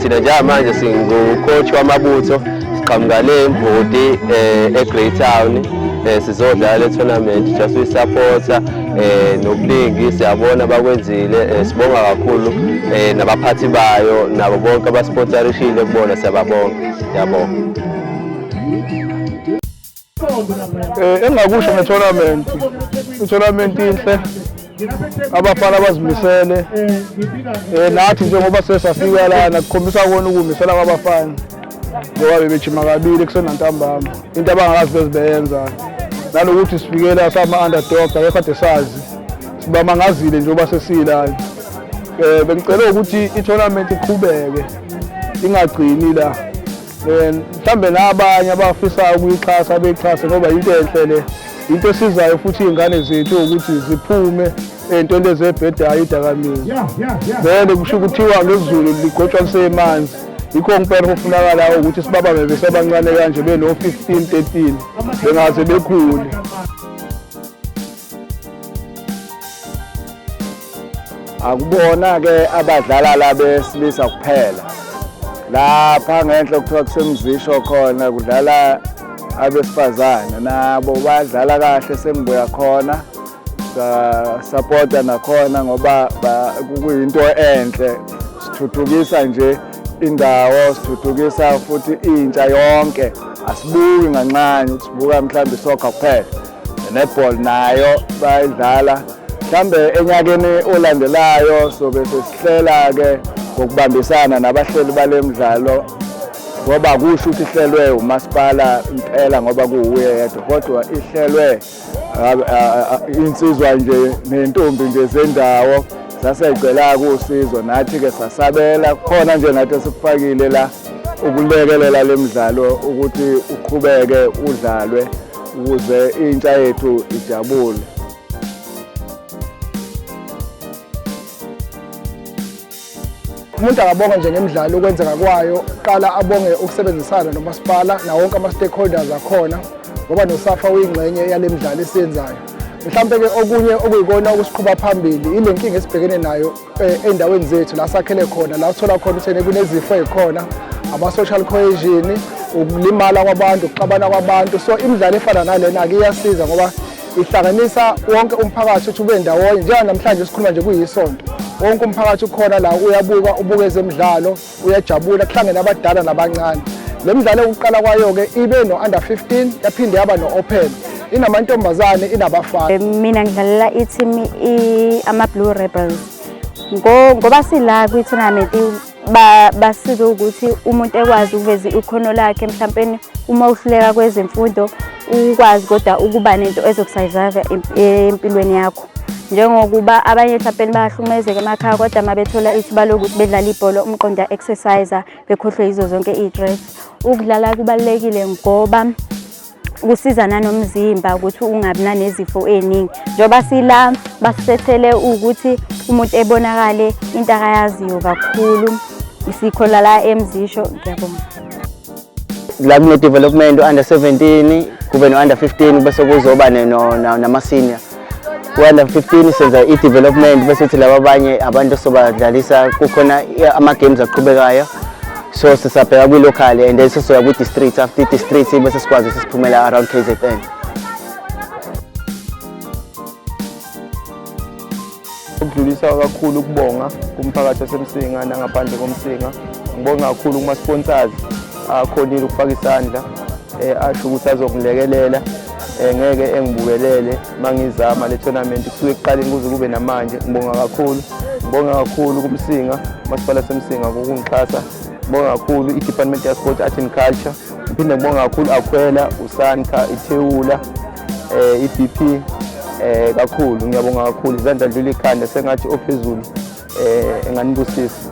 Thina njengamanje singu-coach wamabutho siqhamuka le Mvudi eGreat Town sizodlala le-tournament just we-supporter nokuningi siyabona bakwenzile sibonga kakhulu nabaphathi bayo nabo bonke abasponsorishile kubona siyababonga yabonga. Engakusho nge-tournament i-tournament inhle abafana bazimisele nathi njengoba sesafika lana kukhombisa kona ukumisela kwabafana ngoba bebejima kabili kusena ntambama into abangakazi bezibenza nalokuthi sifikela sama-underdog akekade sazi sibamangazile njengoba sesilana. Bengicela ukuthi i-tournament iqhubeke ingagcini la mhlambe nabanye abafisayo ukuyixhasa beyixhase ngoba into enhle le into esizayo futhi iy'ngane zethu ukuthi ziphume ey'ntweni ezebhedayo idakamizwa vele kusho ukuthiwa ngesiZulu ligotshwa lisemanzi yikho ngempela kufunakalayo ukuthi sibabambe besebancane kanje beno-15 13 bengaze bekhule. Akubona-ke abadlala la besilisa kuphela lapha ngenhla kuthiwa kusemzisho khona kudlala abesifazane nabo badlala kahle sengibuya khona sapota nakhona ngoba kuyinto enhle sithuthukisa nje indawo sithuthukisa futhi intsha yonke asibuki nganxanye sibuka mhlambe isokha kuphela netball nayo bayidlala mhlambe enyakeni olandelayo sobe sesihlela-ke ngokubambisana nabahleli bale mdlalo ngoba kusho ukuthi ihlelwe umasipala impela ngoba kuwuye yedwa kodwa ihlelwe insizwa nje nentombi nje zendawo saseyicela kusizo nathi-ke sasabela khona nje nathi sikufakile la ukulekelela le mdlalo ukuthi uqhubeke udlalwe ukuze intsha yethu ijabule. Umuntu akabonga nje ngemidlalo ukwenzeka kwayo qala abonge ukusebenzisana nomasipala na wonke ama-stakeholders akhona ngoba noSAFA uyingxenye yale midlalo esiyenzayo. Mhlawumbe-ke okunye okuyikona okusiqhuba phambili ile nkinga esibhekene nayo ey'ndaweni zethu la sakhele khona la sithola khona ukuthi kunezifo ey'khona ama-social cohesion, ukulimala kwabantu, ukuxabana kwabantu. So imidlalo efana nalena-ke iyasiza ngoba ihlanganisa wonke umphakathi ukuthi ube ndawonye njenga namhlanje sikhuluma nje kuyisonto. Wonke umphakathi ukhona la uyabuka ubukeza imidlalo uyajabula kuhlangene abadala nabancane. Le midlalo yokuqala kwayo-ke ibe no-under 15 yaphinde yaba no-open inamantombazane inabafana. Mina ngidlalela i-team ama-Blue Rebels ngoba sila kwi-tournament basiza ukuthi umuntu ekwazi ukuveza ikhono lakhe mhlawumbe uma uhluleka kwezemfundo ukwazi kodwa ukuba nento ezokusurvive empilweni yakho. Njengokuba abanye mhlawumbe bayahlukumezeka emakhaya kodwa uma bethola ithuba lokuthi bedlala ibhola umqondo exercise bekhohlwe yizo zonke iy'stress. Ukudlala kubalulekile ngoba kusiza nanomzimba ukuthi ungabi nanezifo ey'ningi njengoba sila basisethele ukuthi umuntu ebonakale into akayaziyo kakhulu isikhola la emzisho. Ngiyabonga. La kune-development under 17 kube no-under 15 bese kuzoba nama-senior. Ku-under 15 senza i-development bese kuthi laba abanye abantu sobadlalisa kukhona ama-games aqhubekayo so sisabheka kwi-local and then sesoya kwi-district after i-district bese sikwazi sisiphumela around KZN. Ukudlulisa kakhulu ukubonga kumphakathi waseMsinga nangaphandle koMsinga. Ngibonga kakhulu kuma-sponsors akhonile ukufaka isandla asho ukuthi azongilekelela ngeke engibukelele mangizama le tournament kusuke ekuqaleni kuze kube namanje. Ngibonga kakhulu kuMsinga, umasipala waseMsinga ngokungixhasa. Ngibonga kakhulu i-Department of Sport Art and Culture Phinde ngibonga kakhulu Akhwela, uSanka, iThewula, iBP kakhulu ngiyabonga kakhulu. Izandla dlula ikhanda sengathi ophezulu enganibusisa.